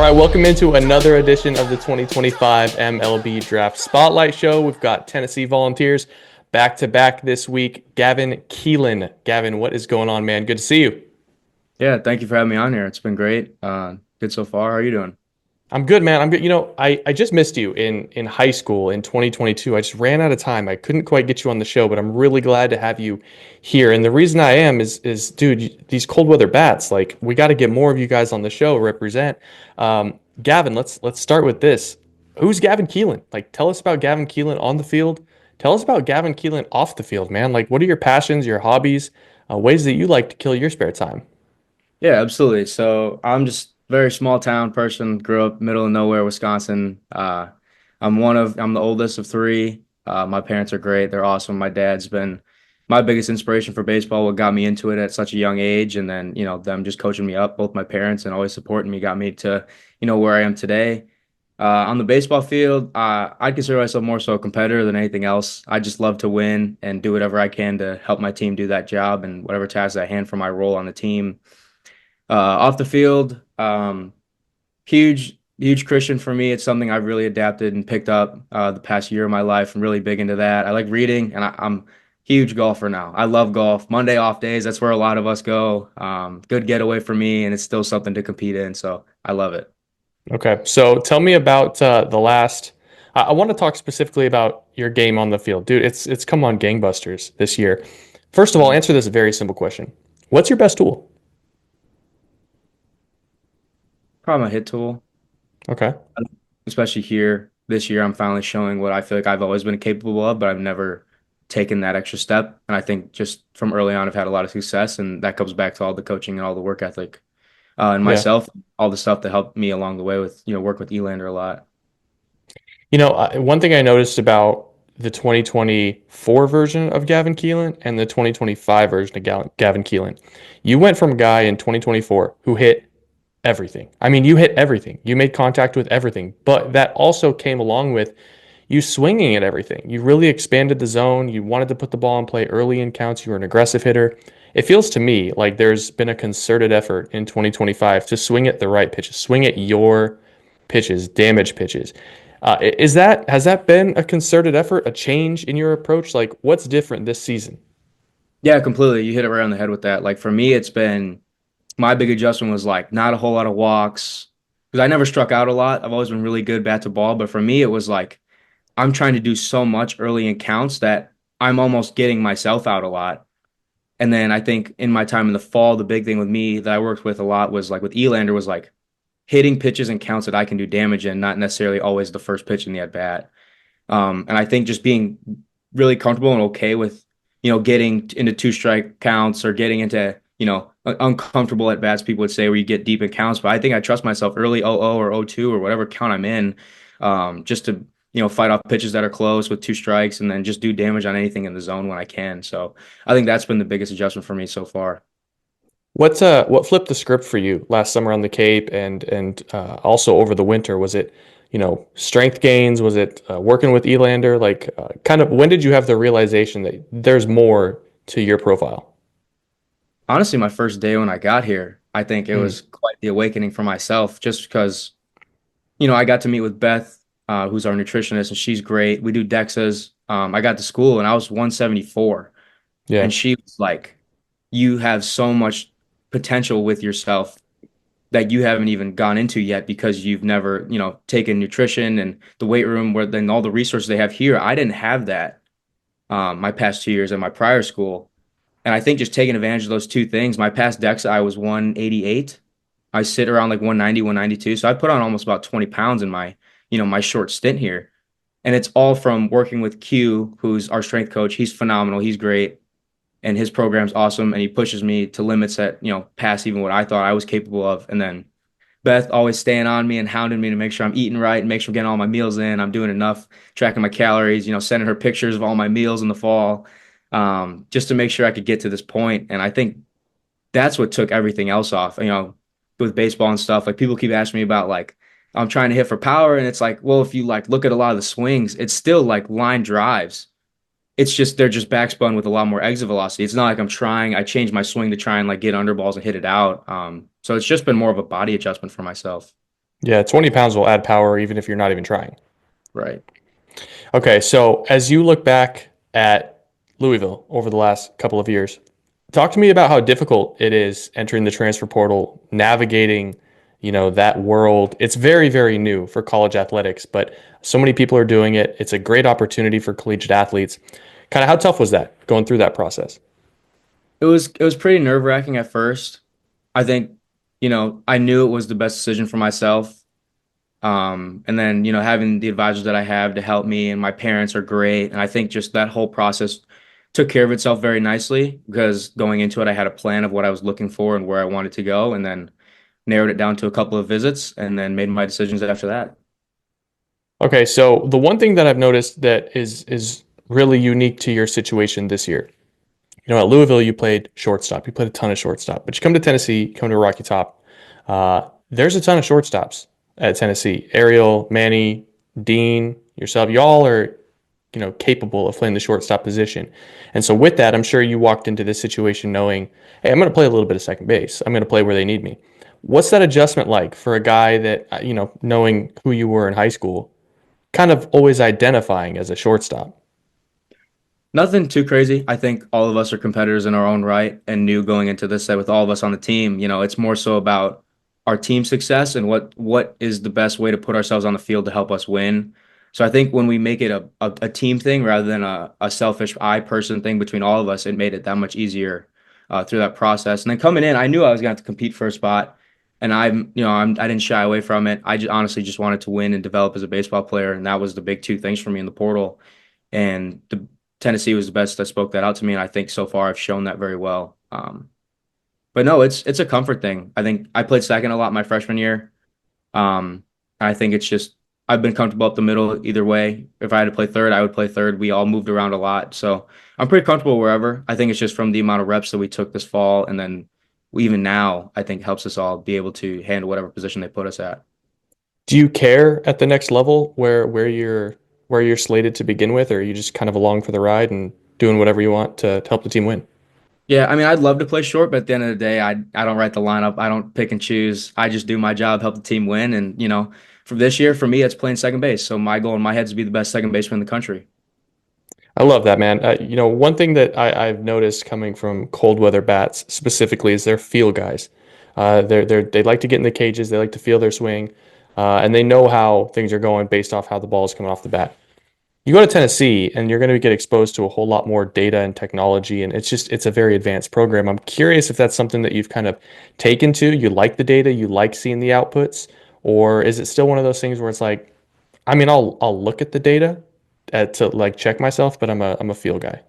right, welcome into another edition of the 2025 MLB Draft Spotlight Show. We've got Tennessee Volunteers back to back this week. Gavin Kilen. Gavin, what is going on, man? Good to see you. Yeah, thank you for having me on here. It's been great. Good so far. How are you doing? I'm good, man. I'm good. I just missed you in high school in 2022. I just ran out of time. I couldn't quite get you on the show, but I'm really glad to have you here. And the reason I am is dude, these cold weather bats, like we got to get more of you guys on the show represent. Gavin, let's start with this. Who's Gavin Keelan? Like, tell us about Gavin Keelan on the field. Tell us about Gavin Keelan off the field, man. Like, what are your passions, your hobbies, ways that you like to kill your spare time? Yeah, absolutely. So I'm just a very small town person. Grew up middle of nowhere, Wisconsin. I'm the oldest of three. My parents are great. They're awesome. My dad's been my biggest inspiration for baseball. What got me into it at such a young age, and then them just coaching me up. Both my parents and always supporting me got me to where I am today. On the baseball field, I'd consider myself more so a competitor than anything else. I just love to win and do whatever I can to help my team do that job and whatever tasks I hand for my role on the team. Off the field, huge Christian for me. It's something I've really adapted and picked up the past year of my life. I'm really big into that. I like reading, and I'm huge golfer now. I love golf. Monday off days, that's where a lot of us go. Good getaway for me, and it's still something to compete in. So I love it. Okay, so tell me about the last. I want to talk specifically about your game on the field, dude. It's come on gangbusters this year. First of all, answer this very simple question: what's your best tool? Probably my hit tool, Okay, especially here this year. I'm finally showing what I feel like I've always been capable of, but I've never taken that extra step. And I think just from early on, I've had a lot of success, and that comes back to all the coaching and all the work ethic and yeah. myself, all the stuff that helped me along the way with work with Elander a lot. One thing I noticed about the 2024 version of Gavin Keelan and the 2025 version of Gavin Keelan, you went from a guy in 2024 who hit everything. I mean, you hit everything. You made contact with everything, but that also came along with you swinging at everything. You really expanded the zone. You wanted to put the ball in play early in counts. You were an aggressive hitter. It feels to me like there's been a concerted effort in 2025 to swing at the right pitches, swing at your pitches, damage pitches. Has that been a concerted effort, a change in your approach? Like, what's different this season? Yeah, completely. You hit it right on the head with that. Like for me, it's been my big adjustment was like not a whole lot of walks because I never struck out a lot. I've always been really good bat to ball, but for me, it was like I'm trying to do so much early in counts that I'm almost getting myself out a lot. And then I think in my time in the fall, the big thing with me that I worked with a lot was like with Elander was like hitting pitches and counts that I can do damage in, not necessarily always the first pitch in the at bat. And I think just being really comfortable and okay with, getting into two strike counts or getting into, uncomfortable at bats, people would say, where you get deep in counts. But I think I trust myself early 0-0 or 0-2 or whatever count I'm in, just to, fight off pitches that are close with two strikes and then just do damage on anything in the zone when I can. So I think that's been the biggest adjustment for me so far. What flipped the script for you last summer on the Cape and also over the winter? Was it, strength gains? Was it working with Elander? Like, kind of when did you have the realization that there's more to your profile? Honestly, my first day when I got here, I think it Mm, was quite the awakening for myself just because I got to meet with Beth, who's our nutritionist, and she's great. We do DEXAs. I got to school and I was 174, yeah. and she was like, "You have so much potential with yourself that you haven't even gone into yet because you've never, taken nutrition and the weight room where then all the resources they have here. I didn't have that my past 2 years at my prior school." And I think just taking advantage of those two things, my past DEXA, I was 188. I sit around like 190, 192. So I put on almost about 20 pounds in my short stint here. And it's all from working with Q, who's our strength coach. He's phenomenal. He's great. And his program's awesome. And he pushes me to limits that, pass even what I thought I was capable of. And then Beth always staying on me and hounding me to make sure I'm eating right and make sure I'm getting all my meals in. I'm doing enough, tracking my calories, sending her pictures of all my meals in the fall, just to make sure I could get to this point. And I think that's what took everything else off, with baseball and stuff. Like people keep asking me about like I'm trying to hit for power, and it's like, well, if you like look at a lot of the swings, it's still like line drives. It's just they're just backspun with a lot more exit velocity. It's not like I changed my swing to try and like get under balls and hit it out. So it's just been more of a body adjustment for myself. Yeah, 20 pounds will add power even if you're not even trying. Right. Okay, so as you look back at Louisville over the last couple of years, talk to me about how difficult it is entering the transfer portal, navigating, that world. It's very, very new for college athletics, but so many people are doing it. It's a great opportunity for collegiate athletes. Kind of how tough was that going through that process? It was pretty nerve-wracking at first. I think, I knew it was the best decision for myself. And then, having the advisors that I have to help me and my parents are great. And I think just that whole process took care of itself very nicely because going into it, I had a plan of what I was looking for and where I wanted to go, and then narrowed it down to a couple of visits and then made my decisions after that. Okay, so the one thing that I've noticed that is really unique to your situation this year. At Louisville, you played shortstop. You played a ton of shortstop. But you come to Tennessee, you come to Rocky Top. There's a ton of shortstops at Tennessee. Ariel, Manny, Dean, yourself, y'all are, capable of playing the shortstop position. And so with that, I'm sure you walked into this situation knowing, hey, I'm going to play a little bit of second base. I'm going to play where they need me. What's that adjustment like for a guy that, knowing who you were in high school, kind of always identifying as a shortstop? Nothing too crazy. I think all of us are competitors in our own right and knew going into this that with all of us on the team, it's more so about our team success and what is the best way to put ourselves on the field to help us win. So I think when we make it a team thing rather than a selfish I person thing between all of us, it made it that much easier through that process. And then coming in, I knew I was going to have to compete for a spot, and I didn't shy away from it. I just honestly just wanted to win and develop as a baseball player, and that was the big two things for me in the portal. And the Tennessee was the best that spoke that out to me, and I think so far I've shown that very well. But no, it's a comfort thing. I think I played second a lot my freshman year. I think it's just I've been comfortable up the middle either way. If I had to play third, I would play third. We all moved around a lot, so I'm pretty comfortable wherever. I think it's just from the amount of reps that we took this fall, and then even now, I think helps us all be able to handle whatever position they put us at. Do you care at the next level where you're slated to begin with, or are you just kind of along for the ride and doing whatever you want to help the team win? Yeah, I mean, I'd love to play short, but at the end of the day, I don't write the lineup. I don't pick and choose. I just do my job, help the team win. And, for this year, for me, it's playing second base. So my goal in my head is to be the best second baseman in the country. I love that, man. One thing that I've noticed coming from cold weather bats specifically is they're feel guys. They like to get in the cages, they like to feel their swing, and they know how things are going based off how the ball is coming off the bat. You go to Tennessee and you're going to get exposed to a whole lot more data and technology, and it's a very advanced program. I'm curious if that's something that you've kind of taken to. You like the data, you like seeing the outputs, or is it still one of those things where it's like, I mean, I'll look at the data to like check myself, but I'm a feel guy.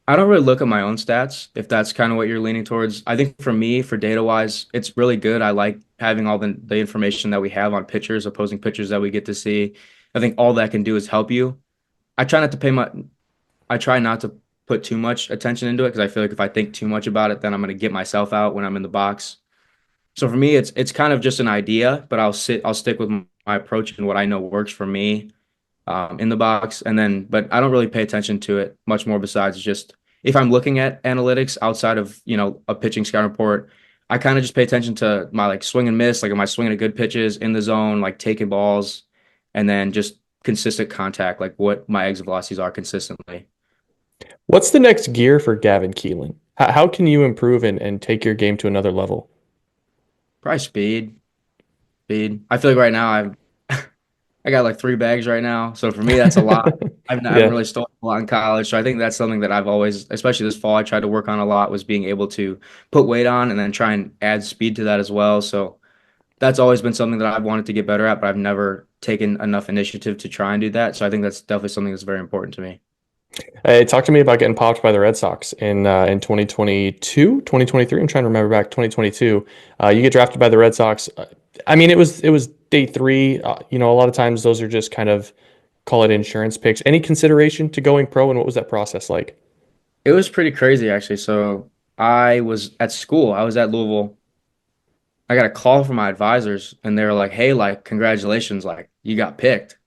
I don't really look at my own stats if that's kind of what you're leaning towards. I think for me, for data wise, it's really good. I like having all the information that we have on pitchers, opposing pitchers that we get to see. I think all that can do is help you. I try not to pay my I try not to put too much attention into it because I feel like if I think too much about it, then I'm going to get myself out when I'm in the box. So for me, it's kind of just an idea, but I'll stick with my approach and what I know works for me in the box, and then but I don't really pay attention to it much more besides just if I'm looking at analytics outside of a pitching scout report. I kind of just pay attention to my like swing and miss, like am I swinging at good pitches in the zone, like taking balls, and then just consistent contact, like what my exit velocities are consistently. What's the next gear for Gavin Kilen? How can you improve and take your game to another level? Probably speed. Speed. I feel like right now I got like 3 bags right now. So for me, that's a lot. I haven't Yeah. really stolen a lot in college. So I think that's something that I've always, especially this fall, I tried to work on a lot was being able to put weight on and then try and add speed to that as well. So that's always been something that I've wanted to get better at, but I've never taken enough initiative to try and do that. So I think that's definitely something that's very important to me. Hey, talk to me about getting popped by the Red Sox in 2022, 2023. I'm trying to remember back 2022. You get drafted by the Red Sox. I mean, it was day three. A lot of times those are just kind of call it insurance picks. Any consideration to going pro, and what was that process like? It was pretty crazy actually. So I was at school, I was at Louisville. I got a call from my advisors and they were like, "Hey, like, congratulations, like you got picked."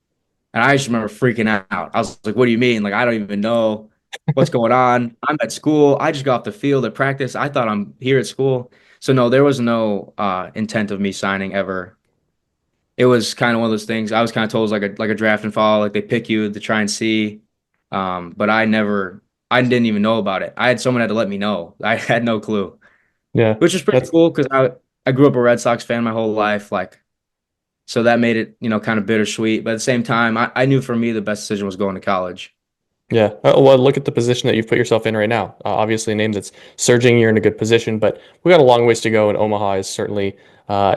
And I just remember freaking out. I was like, "What do you mean? Like, I don't even know what's going on. I'm at school. I just got off the field at practice. I thought I'm here at school." So no, there was no intent of me signing ever. it was kind of one of those things. I was kind of told it was like a draft and fall, like they pick you to try and see. But I didn't even know about it. I had someone had to let me know. I had no clue, Yeah, which is pretty that's cool because I grew up a Red Sox fan my whole life, like so that made it, kind of bittersweet. But at the same time, I knew for me the best decision was going to college. yeah. Well, look at the position that you've put yourself in right now. Obviously, a name that's surging. You're in a good position, but we got a long ways to go, and Omaha is certainly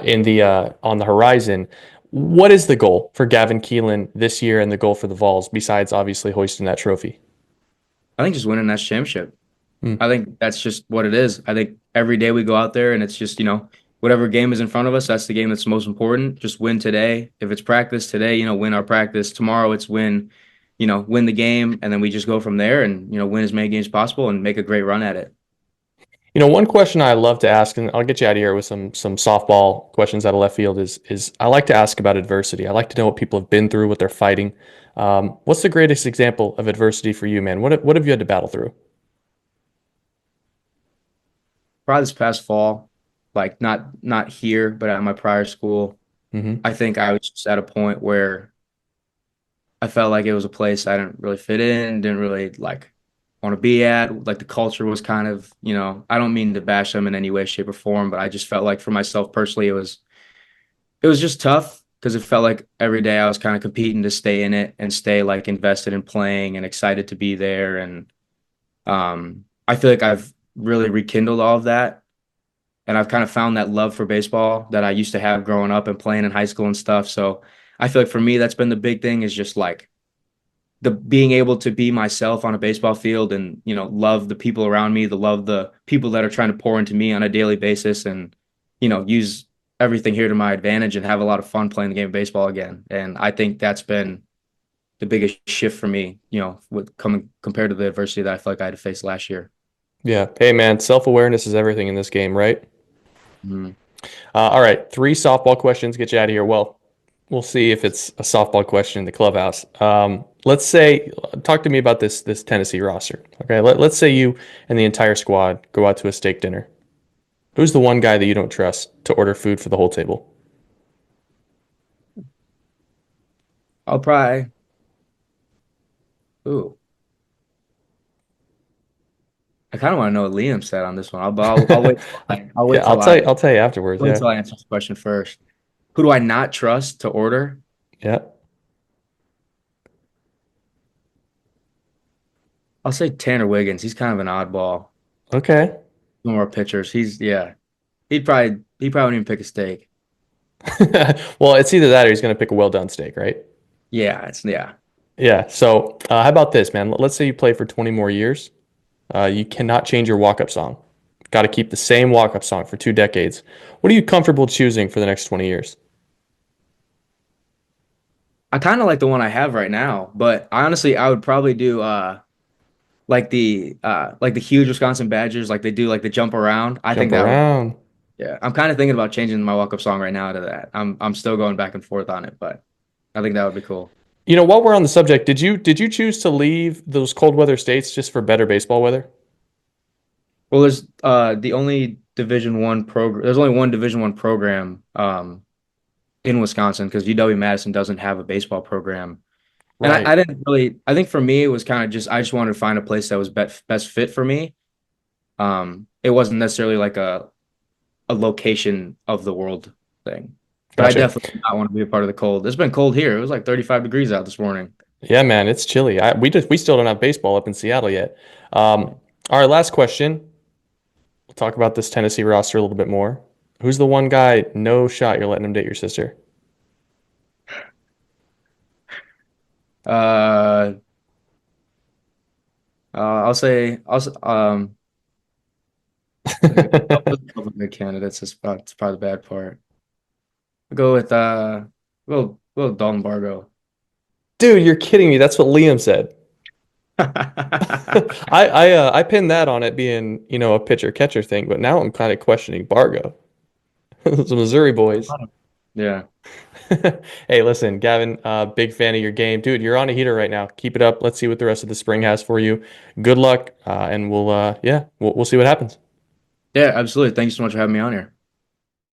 in the on the horizon. What is the goal for Gavin Kilen this year, and the goal for the Vols besides obviously hoisting that trophy? I think just winning that championship. Hmm. I think that's just what it is. I think every day we go out there and it's just, whatever game is in front of us, that's the game that's most important. Just win today. If it's practice today, win our practice. Tomorrow it's win the game, and then we just go from there and, win as many games as possible and make a great run at it. One question I love to ask, and I'll get you out of here with some softball questions out of left field, is I like to ask about adversity. I like to know what people have been through, what they're fighting. What's the greatest example of adversity for you, man? What have you had to battle through? Probably this past fall, like not here, but at my prior school, Hmm. I think I was just at a point where I felt like it was a place I didn't really fit in, didn't really like want to be at. Like the culture was kind of, I don't mean to bash them in any way, shape, or form, but I just felt like for myself personally, it was just tough because it felt like every day I was kind of competing to stay in it and stay like invested in playing and excited to be there. And I feel like I've really rekindled all of that. And I've kind of found that love for baseball that I used to have growing up and playing in high school and stuff. So I feel like for me, that's been the big thing is just like the being able to be myself on a baseball field and love the people around me, the love the people that are trying to pour into me on a daily basis, and use everything here to my advantage and have a lot of fun playing the game of baseball again. And I think that's been the biggest shift for me, with coming compared to the adversity that I feel like I had to face last year. Yeah. Hey, man, self-awareness is everything in this game, right? Mhm. All right, three softball questions get you out of here. Well, we'll see if it's a softball question in the clubhouse. Let's say, talk to me about this Tennessee roster. Okay, let's say you and the entire squad go out to a steak dinner. Who's the one guy that you don't trust to order food for the whole table? I'll probably, ooh, I kind of want to know what Liam said on this one. I'll wait. I'll wait Yeah, till I I'll tell you afterwards. wait Yeah, till I answer this question first. Who do I not trust to order? yeah. I'll say Tanner Wiggins. He's kind of an oddball. Okay. One more pitchers. Yeah. He probably wouldn't even pick a steak. Well, it's either that or he's going to pick a well done steak, right? Yeah. Yeah. So, how about this, man? Let's say you play for 20 more years. You cannot change your walk up song. Got to keep the same walk up song for 2 decades. What are you comfortable choosing for the next 20 years? I kind of like the one I have right now, but honestly, I would probably do like the huge Wisconsin Badgers, like they do like the jump around. I think Jump that would around. yeah. I'm kind of thinking about changing my walk-up song right now to that. I'm still going back and forth on it, but I think that would be cool. While we're on the subject, did you choose to leave those cold weather states just for better baseball weather? Well, there's only one Division One program in Wisconsin because UW-Madison doesn't have a baseball program. And I Right. didn't really I think for me it was kind of just I just wanted to find a place that was best fit for me. It wasn't necessarily like a location of the world thing. But I Gotcha. definitely did not want to be a part of the cold. It's been cold here. It was like 35 degrees out this morning. Yeah, man, it's chilly. We still don't have baseball up in Seattle yet. All right, last question. We'll talk about this Tennessee roster a little bit more. Who's the one guy, no shot, you're letting him date your sister? Uh, there's a couple of good candidates. It's probably the bad part. I'll go with we'll Dalton Bargo. Dude, you're kidding me. That's what Liam said. I pinned that on it being, a pitcher catcher thing, but now I'm kind of questioning Bargo. Those Missouri boys. Yeah. Hey, listen, Gavin, big fan of your game. Dude, you're on a heater right now. Keep it up. Let's see what the rest of the spring has for you. Good luck, and we'll see what happens. Yeah, absolutely. Thank you so much for having me on here.